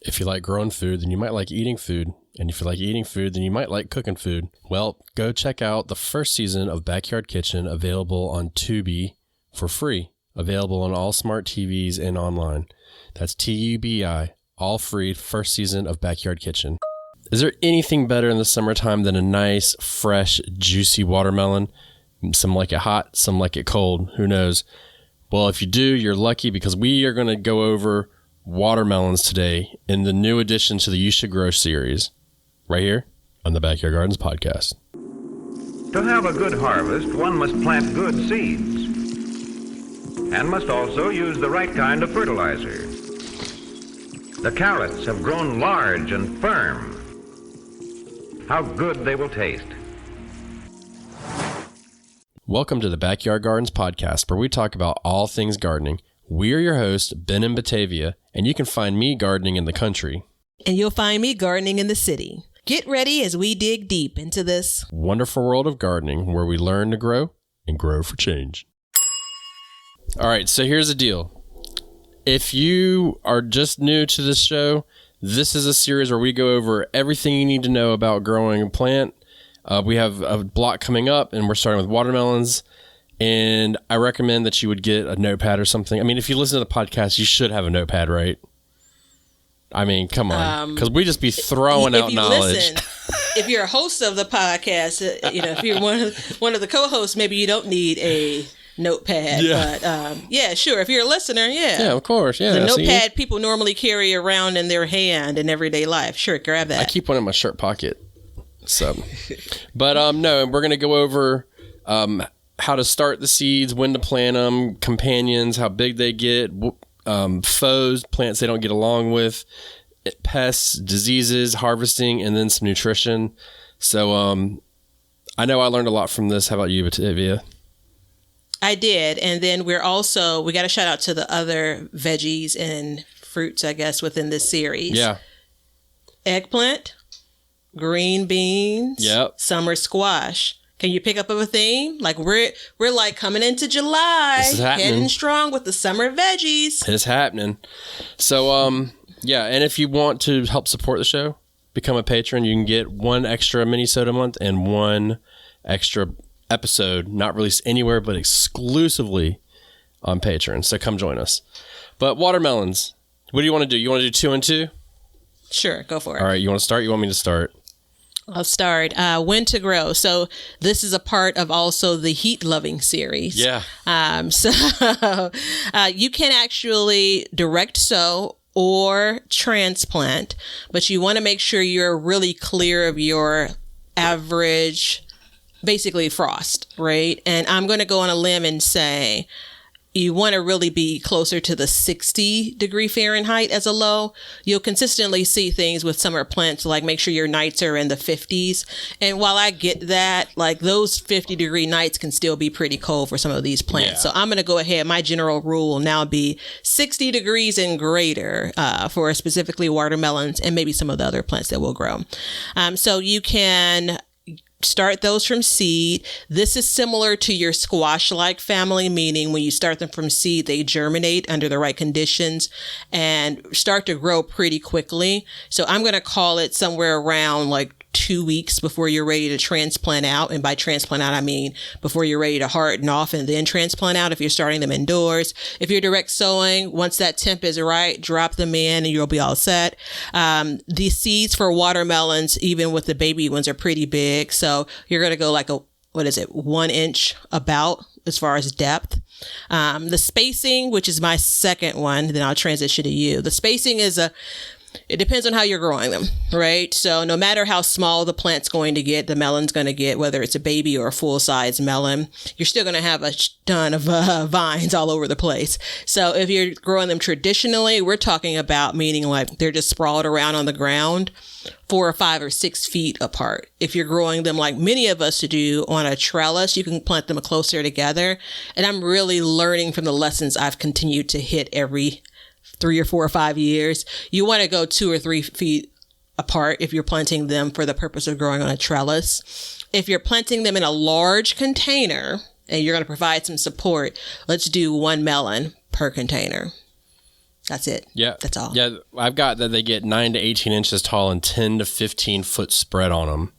If you like growing food, then you might like eating food. And if you like eating food, then you might like cooking food. Well, go check out the first season of Backyard Kitchen, available on Tubi for free. Available on all smart TVs and online. That's TUBI, all free, first season of Backyard Kitchen. Is there anything better in the summertime than a nice, fresh, juicy watermelon? Some like it hot, some like it cold. Who knows? Well, if you do, you're lucky, because we are going to go over watermelons today in the new addition to the You Should Grow series, right here on the Backyard Gardens podcast. To have a good harvest, one must plant good seeds and must also use the right kind of fertilizer. The carrots have grown large and firm. How good they will taste. Welcome to the Backyard Gardens podcast, where we talk about all things gardening. We're your hosts, Ben and Batavia, and you can find me gardening in the country. And you'll find me gardening in the city. Get ready as we dig deep into this wonderful world of gardening, where we learn to grow and grow for change. All right, so here's the deal. If you are just new to this show, this is a series where we go over everything you need to know about growing a plant. We have a block coming up, and we're starting with watermelons. And I recommend that you would get a notepad or something. I mean, if you listen to the podcast, you should have a notepad, right? I mean, come on, because we just be throwing out knowledge. If you're a host of the podcast, if you're one of the co-hosts, maybe you don't need a notepad. Yeah. But sure. If you're a listener, yeah, of course, yeah. The notepad people normally carry around in their hand in everyday life. Sure, grab that. I keep one in my shirt pocket. So, but no, we're gonna go over how to start the seeds, when to plant them, companions, how big they get, foes, plants they don't get along with, pests, diseases, harvesting, and then some nutrition. So I know I learned a lot from this. How about you, Batavia? I did. And then we got a shout out to the other veggies and fruits, I guess, within this series. Yeah. Eggplant, green beans, yep, summer squash. Can you pick up a theme? Like we're like coming into July, heading strong with the summer veggies. It's happening. So yeah, and if you want to help support the show, become a patron. You can get one extra mini-sode a month and one extra episode not released anywhere but exclusively on Patreon. So come join us. But watermelons, what do you want to do? You want to do 2 and 2? Sure, go for it. All right, you want to start? You want me to start? I'll start. When to grow. So this is a part of also the heat loving series. Yeah. So you can actually direct sow or transplant, but you want to make sure you're really clear of your average, basically frost, right? And I'm going to go on a limb and say you want to really be closer to the 60 degree Fahrenheit as a low. You'll consistently see things with summer plants, like make sure your nights are in the 50s. And while I get that, like those 50 degree nights can still be pretty cold for some of these plants. Yeah. So I'm going to go ahead. My general rule will now be 60 degrees and greater for specifically watermelons and maybe some of the other plants that will grow. So you can start those from seed. This is similar to your squash-like family, meaning when you start them from seed, they germinate under the right conditions and start to grow pretty quickly. So I'm going to call it somewhere around like 2 weeks before you're ready to transplant out. And by transplant out, I mean before you're ready to harden off and then transplant out if you're starting them indoors. If you're direct sowing, once that temp is right, drop them in and you'll be all set. The seeds for watermelons, even with the baby ones, are pretty big. So you're going to go like 1 inch about as far as depth. The spacing, which is my second one, then I'll transition to you. The spacing is it depends on how you're growing them, right? So no matter how small the plant's going to get, the melon's going to get, whether it's a baby or a full-size melon, you're still going to have a ton of vines all over the place. So if you're growing them traditionally, we're talking about meaning like they're just sprawled around on the ground 4 or 5 or 6 feet apart. If you're growing them like many of us do on a trellis, you can plant them closer together. And I'm really learning from the lessons I've continued to hit every 3 or 4 or 5 years. You want to go 2 or 3 feet apart if you're planting them for the purpose of growing on a trellis. If you're planting them in a large container and you're going to provide some support, let's do 1 melon per container. That's it. Yeah. That's all. Yeah. I've got that they get 9 to 18 inches tall and 10 to 15 foot spread on them.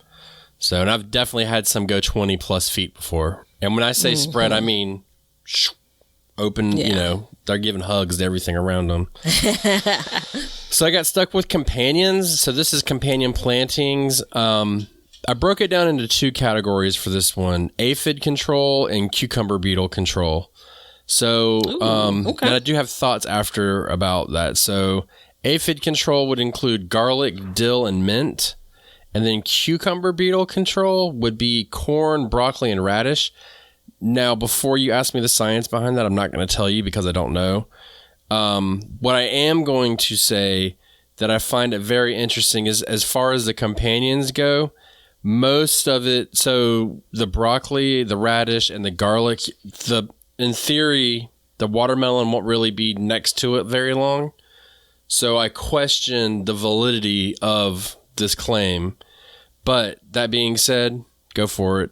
So, and I've definitely had some go 20 plus feet before. And when I say spread, I mean open, they're giving hugs to everything around them. So I got stuck with companions. So this is companion plantings. I broke it down into 2 categories for this one: aphid control and cucumber beetle control. So, okay. and I do have thoughts after about that. So aphid control would include garlic, dill, and mint. And then cucumber beetle control would be corn, broccoli, and radish. Now, before you ask me the science behind that, I'm not going to tell you because I don't know. What I am going to say that I find it very interesting is, as far as the companions go, most of it, so the broccoli, the radish, and the garlic, in theory, the watermelon won't really be next to it very long. So I question the validity of this claim. But that being said, go for it.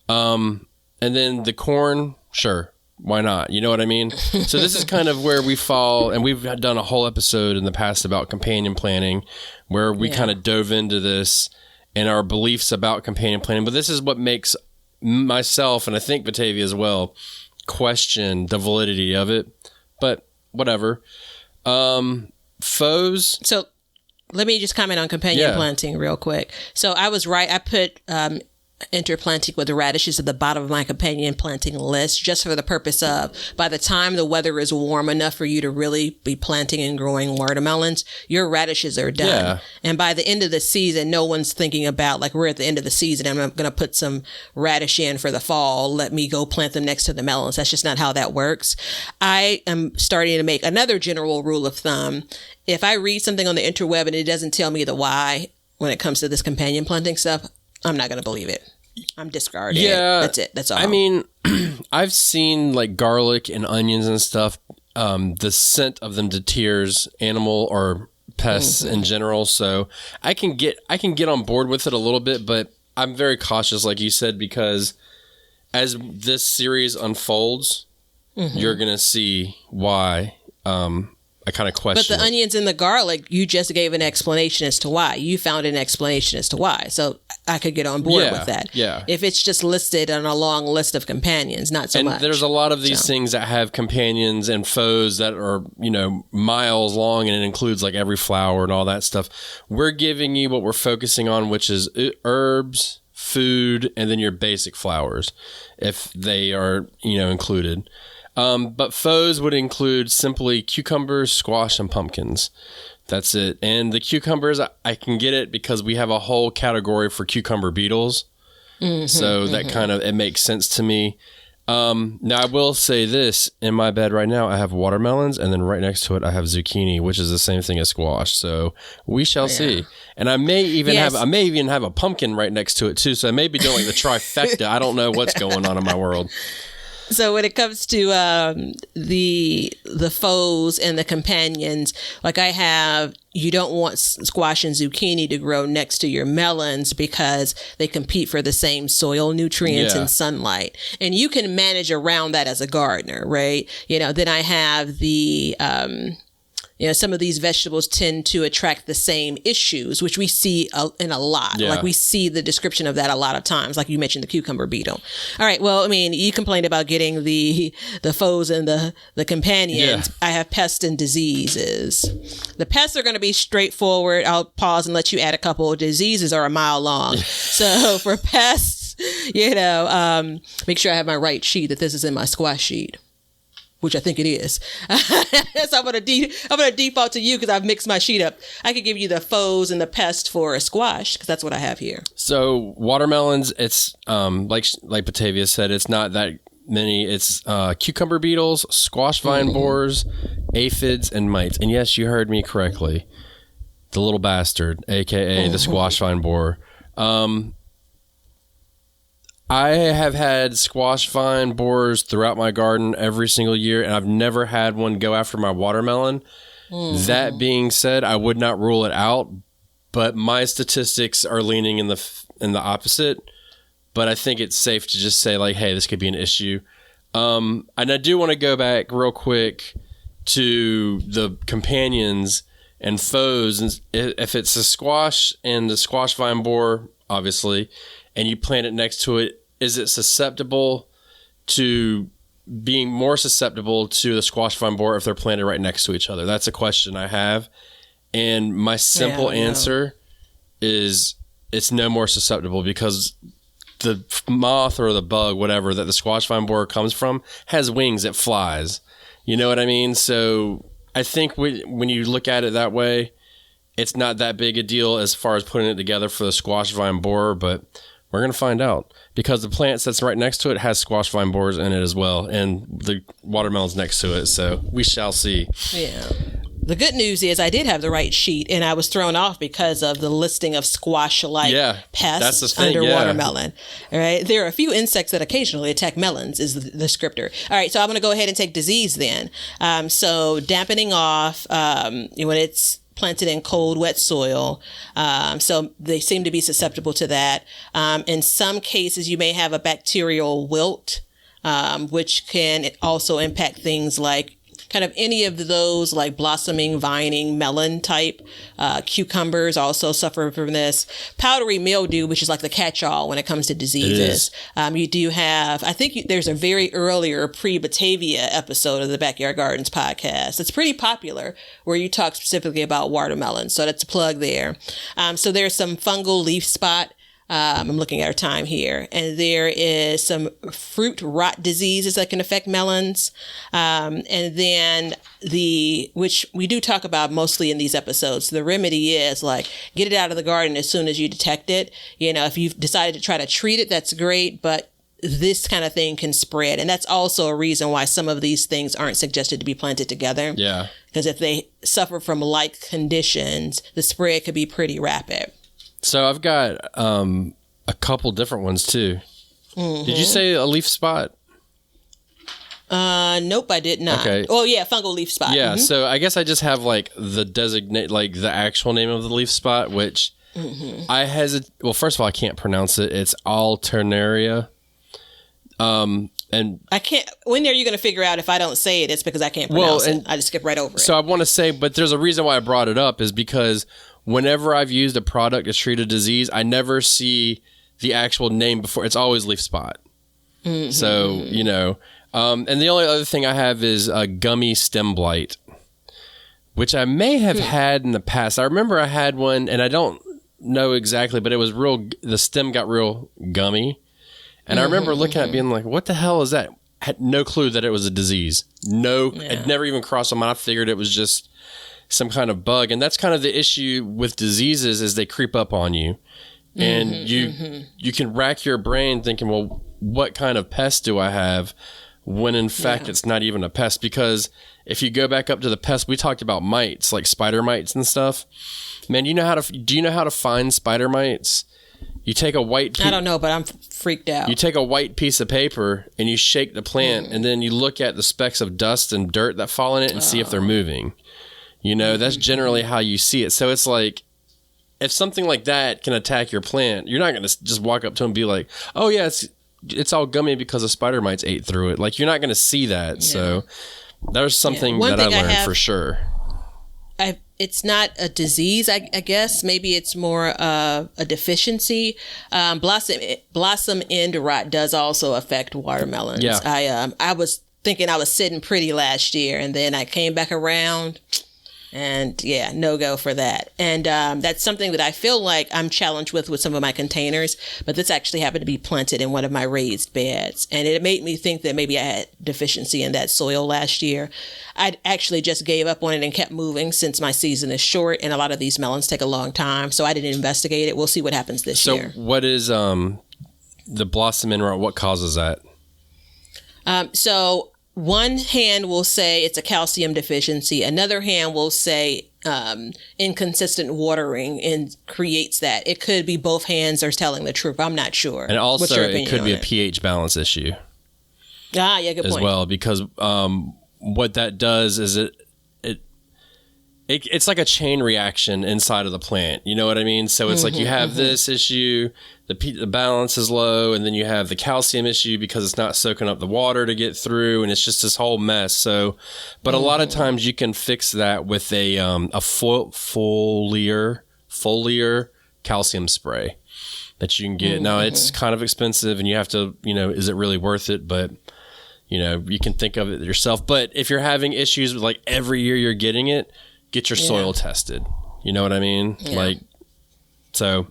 And then the corn, sure, why not? You know what I mean? So this is kind of where we fall, and we've done a whole episode in the past about companion planting, where we kind of dove into this and our beliefs about companion planting. But this is what makes myself, and I think Batavia as well, question the validity of it. But whatever. Foes. So let me just comment on companion planting real quick. So I was right. I put interplanting with the radishes at the bottom of my companion planting list, just for the purpose of, by the time the weather is warm enough for you to really be planting and growing watermelons, your radishes are done. Yeah. And by the end of the season, no one's thinking about, like, we're at the end of the season, I'm going to put some radish in for the fall. Let me go plant them next to the melons. That's just not how that works. I am starting to make another general rule of thumb. If I read something on the interweb and it doesn't tell me the why when it comes to this companion planting stuff, I'm not going to believe it. I'm discarding it. That's it. That's all. I mean, I've seen like garlic and onions and stuff. The scent of them deters animal or pests in general. So I can get on board with it a little bit, but I'm very cautious, like you said, because as this series unfolds, you're going to see why. I kind of question. But the onions and the garlic, you just gave an explanation as to why. You found an explanation as to why. So I could get on board with that. Yeah. If it's just listed on a long list of companions, not so much. And there's a lot of these things that have companions and foes that are, miles long, and it includes like every flower and all that stuff. We're giving you what we're focusing on, which is herbs, food, and then your basic flowers, if they are, included. But foes would include simply cucumbers, squash, and pumpkins. That's it. And the cucumbers, I can get it because we have a whole category for cucumber beetles. So that kind of, it makes sense to me. Now I will say this, in my bed right now, I have watermelons, and then right next to it, I have zucchini, which is the same thing as squash. So we shall see. And I may even have a pumpkin right next to it too. So I may be doing like the trifecta. I don't know what's going on in my world. So when it comes to the foes and the companions, like you don't want squash and zucchini to grow next to your melons because they compete for the same soil nutrients and sunlight. And you can manage around that as a gardener, right? Then I have the some of these vegetables tend to attract the same issues, which we see in a lot. Yeah. Like we see the description of that a lot of times, like you mentioned the cucumber beetle. All right. Well, I mean, you complained about getting the foes and the companions. I have pests and diseases. The pests are going to be straightforward. I'll pause and let you add a couple. Diseases are a mile long. So for pests, make sure I have my right sheet, that this is in my squash sheet, which I think it is. So I'm gonna default to you because I've mixed my sheet up. I could give you the foes and the pest for a squash because that's what I have here. So watermelons, it's like Batavia said, it's not that many. It's cucumber beetles, squash vine borers, aphids, and mites. And yes, you heard me correctly. The little bastard, aka the squash vine borer. I have had squash vine borers throughout my garden every single year, and I've never had one go after my watermelon. That being said, I would not rule it out, but my statistics are leaning in the opposite. But I think it's safe to just say, like, hey, this could be an issue. And I do want to go back real quick to the companions and foes. And if it's a squash and the squash vine borer, obviously, and you plant it next to it, is it susceptible to being more susceptible to the squash vine borer if they're planted right next to each other? That's a question I have. And my simple answer is it's no more susceptible, because the moth or the bug, whatever, that the squash vine borer comes from has wings. It flies. You know what I mean? So I think when you look at it that way, it's not that big a deal as far as putting it together for the squash vine borer, but we're going to find out, because the plant that's right next to it has squash vine borers in it as well, and the watermelon's next to it, so we shall see. Yeah. The good news is I did have the right sheet, and I was thrown off because of the listing of squash-like pests under watermelon. All right. There are a few insects that occasionally attack melons is the descriptor. All right. So I'm going to go ahead and take disease then. So dampening off when it's planted in cold, wet soil. So they seem to be susceptible to that. In some cases, you may have a bacterial wilt, which can also impact things like kind of any of those like blossoming, vining, melon type. Cucumbers also suffer from this. Powdery mildew, which is like the catch-all when it comes to diseases. You do have, I think there's a very earlier pre-Batavia episode of the Backyard Gardens podcast. It's pretty popular, where you talk specifically about watermelons. So that's a plug there. So there's some fungal leaf spot. I'm looking at our time here, and there is some fruit rot diseases that can affect melons. And then which we do talk about mostly in these episodes, the remedy is like, get it out of the garden as soon as you detect it. You know, if you've decided to try to treat it, that's great, but this kind of thing can spread. And that's also a reason why some of these things aren't suggested to be planted together. Yeah. Because if they suffer from like conditions, the spread could be pretty rapid. So I've got a couple different ones too. Mm-hmm. Did you say a leaf spot? Nope, I did not. Okay. Oh yeah, fungal leaf spot. Yeah. Mm-hmm. So I guess I just have like the actual name of the leaf spot, which I hesitate. Well, first of all, I can't pronounce it. It's Alternaria. And I can't. When are you going to figure out if I don't say it? It's because I can't pronounce it. I just skip right over it. So I want to say, but there's a reason why I brought it up, is because whenever I've used a product to treat a disease, I never see the actual name before. It's always leaf spot. Mm-hmm. So, you know, and the only other thing I have is gummy stem blight, which I may have had in the past. I remember I had one, and I don't know exactly, but it was the stem got real gummy. And I remember looking at it being like, what the hell is that? I had no clue that it was a disease. It never even crossed my mind. I figured it was just some kind of bug. And that's kind of the issue with diseases, is they creep up on you. And you can rack your brain thinking, well, what kind of pest do I have? When in fact, it's not even a pest. Because if you go back up to the pest, we talked about mites, like spider mites and stuff. Man, do you know how to find spider mites? You take a white I don't know, but I'm freaked out. You take a white piece of paper and you shake the plant, and then you look at the specks of dust and dirt that fall in it and see if they're moving. You know, that's generally how you see it. So it's like, if something like that can attack your plant, you're not going to just walk up to them and be like, oh yeah, it's all gummy because a spider mites ate through it. Like, you're not going to see that. Yeah. So there's something that I learned for sure. It's not a disease, I guess. Maybe it's more a deficiency. Blossom end rot does also affect watermelons. Yeah. I was thinking I was sitting pretty last year, and then I came back around, and no go for that. And that's something that I feel like I'm challenged with some of my containers, but this actually happened to be planted in one of my raised beds. And it made me think that maybe I had deficiency in that soil last year. I actually just gave up on it and kept moving, since my season is short and a lot of these melons take a long time. So I didn't investigate it. We'll see what happens this year. So what is the blossom end rot? What causes that? So one hand will say it's a calcium deficiency. Another hand will say inconsistent watering and creates that. It could be both hands are telling the truth. I'm not sure. And also it could be a pH balance issue. Good point. As well, because what that does is it's like a chain reaction inside of the plant. You know what I mean? So it's like you have this issue, the balance is low, and then you have the calcium issue because it's not soaking up the water to get through, and it's just this whole mess. So, but a lot of times you can fix that with a foliar calcium spray that you can get. Now it's kind of expensive, and you have to, is it really worth it? But you can think of it yourself. But if you're having issues with like every year you're getting it, get your soil tested. You know what I mean? Yeah.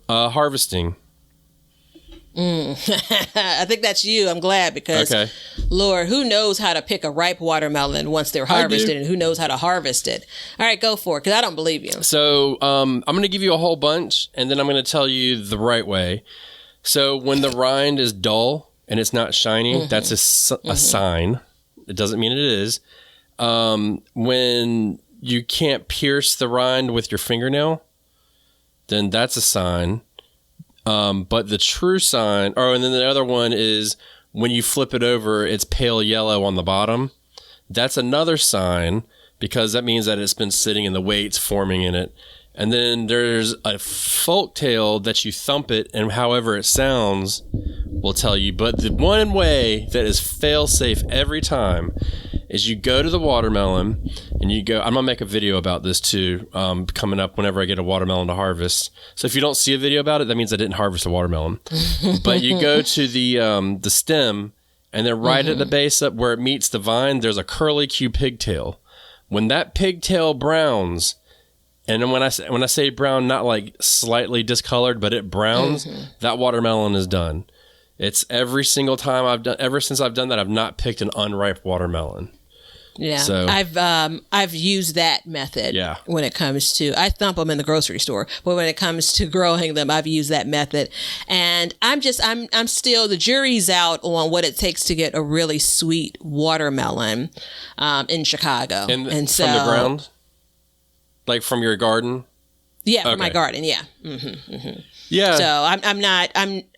Harvesting. I think that's you. I'm glad because, Lord, who knows how to pick a ripe watermelon once they're harvested, and who knows how to harvest it? All right, go for it, because I don't believe you. So I'm going to give you a whole bunch, and then I'm going to tell you the right way. So when the rind is dull and it's not shiny, that's a sign. It doesn't mean it is. When you can't pierce the rind with your fingernail, then that's a sign. But the true sign, and then the other one is when you flip it over, it's pale yellow on the bottom. That's another sign, because that means that it's been sitting and the weight's forming in it. And then there's a folk tale that you thump it, and however it sounds will tell you. But the one way that is fail safe every time is you go to the watermelon and you go, I'm going to make a video about this too, coming up whenever I get a watermelon to harvest. So if you don't see a video about it, that means I didn't harvest a watermelon. But you go to the stem, and then right at the base up where it meets the vine, there's a curlicue pigtail. When that pigtail browns, and then when I say brown, not like slightly discolored, but it browns, that watermelon is done. It's every single time ever since I've done that, I've not picked an unripe watermelon. Yeah, so, I've used that method. Yeah. When it comes to, I thump them in the grocery store, but when it comes to growing them, I've used that method. And I'm still, the jury's out on what it takes to get a really sweet watermelon in Chicago. And so, from the ground, like from your garden. Yeah, from my garden. Yeah. Yeah. So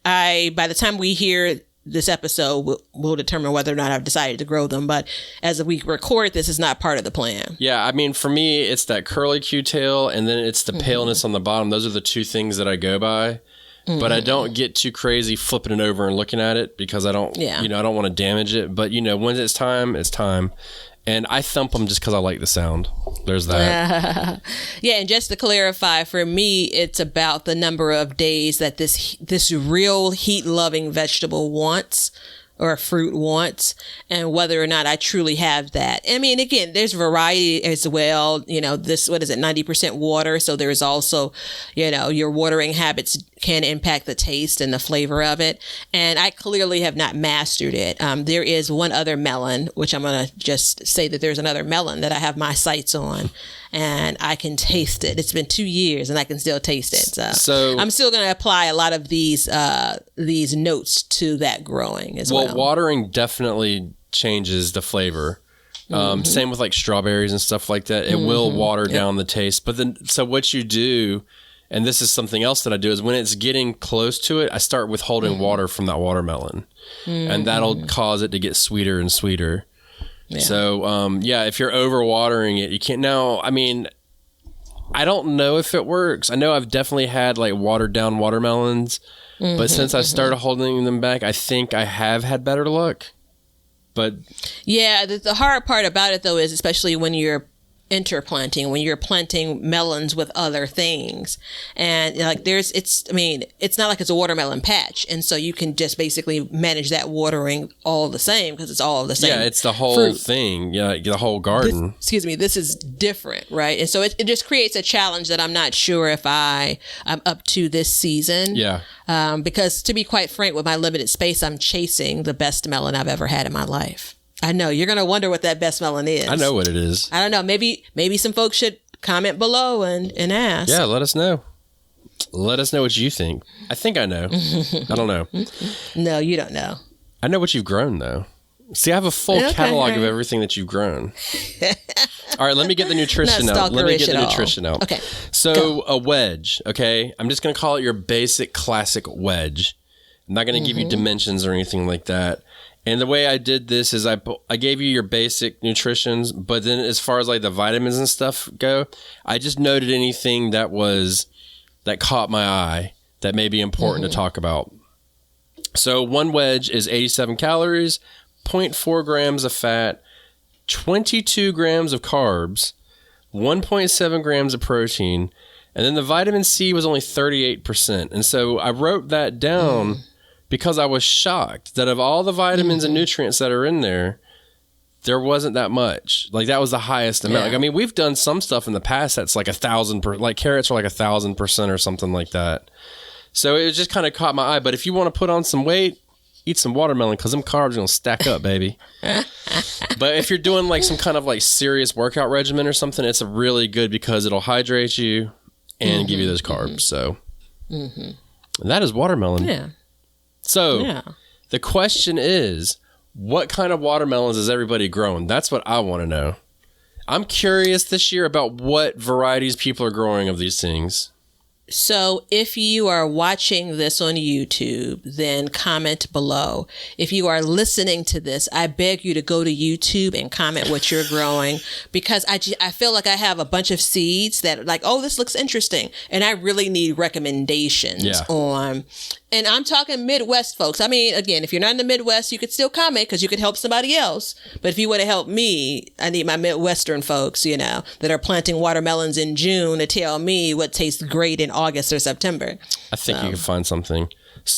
by the time we hear this episode, we'll determine whether or not I've decided to grow them. But as we record, this is not part of the plan. Yeah, I mean, for me, it's that curlicue tail, and then it's the paleness on the bottom. Those are the two things that I go by. But I don't get too crazy flipping it over and looking at it, because I don't, I don't want to damage it. But when it's time, it's time. And I thump them just because I like the sound. There's that. Yeah, and just to clarify, for me, it's about the number of days that this real heat-loving vegetable wants, or fruit wants, and whether or not I truly have that. I mean, again, there's variety as well. This, 90% water. So there's also, your watering habits can impact the taste and the flavor of it. And I clearly have not mastered it. There is one other melon, which I'm going to just say that there's another melon that I have my sights on, and I can taste it. It's been 2 years and I can still taste it. So I'm still going to apply a lot of these notes to that growing as well. Well, watering definitely changes the flavor. Same with like strawberries and stuff like that. It will water down the taste. But then, so what you do, and this is something else that I do, is when it's getting close to it, I start withholding water from that watermelon. And that'll cause it to get sweeter and sweeter. Yeah. So, if you're overwatering it, you can't. Now, I mean, I don't know if it works. I know I've definitely had like watered down watermelons, but since I started holding them back, I think I have had better luck. But yeah, the hard part about it though is, especially when you're interplanting, when you're planting melons with other things, and like it's not like it's a watermelon patch, and so you can just basically manage that watering all the same, because it's all the same. Yeah, it's the whole fruit. Thing. Yeah, the whole garden. This is different, right? And so it just creates a challenge that I'm not sure if I'm up to this season. Yeah. Because to be quite frank, with my limited space, I'm chasing the best melon I've ever had in my life. I know you're going to wonder what that best melon is. I know what it is. I don't know. Maybe some folks should comment below and ask. Yeah, let us know. Let us know what you think. I think I know. I don't know. No, you don't know. I know what you've grown, though. See, I have a full catalog of everything that you've grown. All right, let me get the nutrition out. Okay. So a wedge, okay? I'm just going to call it your basic classic wedge. I'm not going to give you dimensions or anything like that. And the way I did this is I gave you your basic nutritions, but then as far as like the vitamins and stuff go, I just noted anything that caught my eye that may be important to talk about. So one wedge is 87 calories, 0.4 grams of fat, 22 grams of carbs, 1.7 grams of protein, and then the vitamin C was only 38%. And so I wrote that down because I was shocked that of all the vitamins and nutrients that are in there wasn't that much. Like that was the highest amount. Like, I mean, we've done some stuff in the past that's like 1,000%, like carrots are like 1,000% or something like that. So it just kind of caught my eye. But if you want to put on some weight, eat some watermelon because them carbs are going to stack up, baby. But if you're doing like some kind of like serious workout regimen or something, it's a really good because it'll hydrate you and give you those carbs. So and that is watermelon. Yeah. So the question is, what kind of watermelons is everybody growing? That's what I want to know. I'm curious this year about what varieties people are growing of these things. So if you are watching this on YouTube, then comment below. If you are listening to this, I beg you to go to YouTube and comment what you're growing, because I feel like I have a bunch of seeds that like, oh, this looks interesting. And I really need recommendations on. And I'm talking Midwest folks. I mean, again, if you're not in the Midwest, you could still comment because you could help somebody else. But if you want to help me, I need my Midwestern folks, you know, that are planting watermelons in June to tell me what tastes great in August or September. I think you can find something.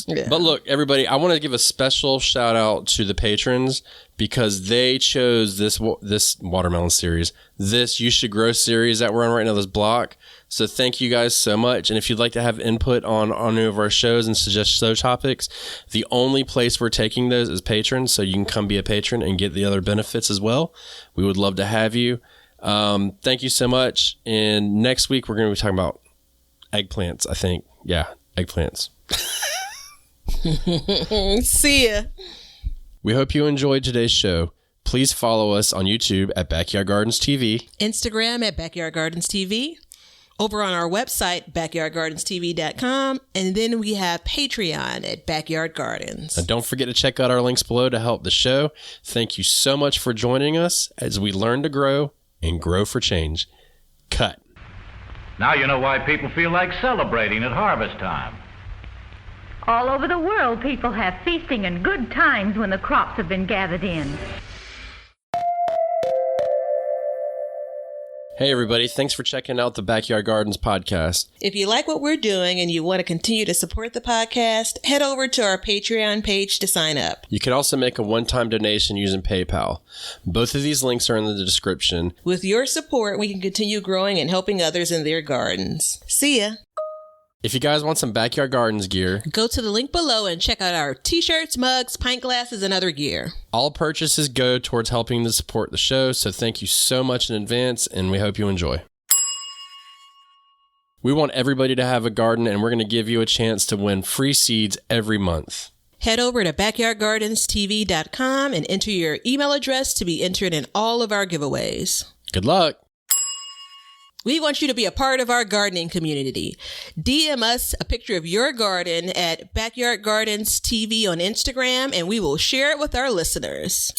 Yeah. But look, everybody, I want to give a special shout out to the patrons because they chose this watermelon series, this You Should Grow series that we're on right now, this block. So thank you guys so much. And if you'd like to have input on any of our shows and suggest show topics, the only place we're taking those is patrons. So you can come be a patron and get the other benefits as well. We would love to have you. Thank you so much. And next week, we're going to be talking about eggplants, I think. Yeah, eggplants. See ya. We hope you enjoyed today's show. Please follow us on YouTube at Backyard Gardens TV, Instagram at Backyard Gardens TV, over on our website, backyardgardenstv.com, and then we have Patreon at Backyard Gardens. And don't forget to check out our links below to help the show. Thank you so much for joining us as we learn to grow and grow for change. Cut. Now you know why people feel like celebrating at harvest time. All over the world, people have feasting and good times when the crops have been gathered in. Hey, everybody. Thanks for checking out the Backyard Gardens podcast. If you like what we're doing and you want to continue to support the podcast, head over to our Patreon page to sign up. You can also make a one-time donation using PayPal. Both of these links are in the description. With your support, we can continue growing and helping others in their gardens. See ya. If you guys want some Backyard Gardens gear, go to the link below and check out our t-shirts, mugs, pint glasses, and other gear. All purchases go towards helping to support the show, so thank you so much in advance, and we hope you enjoy. We want everybody to have a garden, and we're going to give you a chance to win free seeds every month. Head over to backyardgardenstv.com and enter your email address to be entered in all of our giveaways. Good luck! We want you to be a part of our gardening community. DM us a picture of your garden at Backyard Gardens TV on Instagram, and we will share it with our listeners.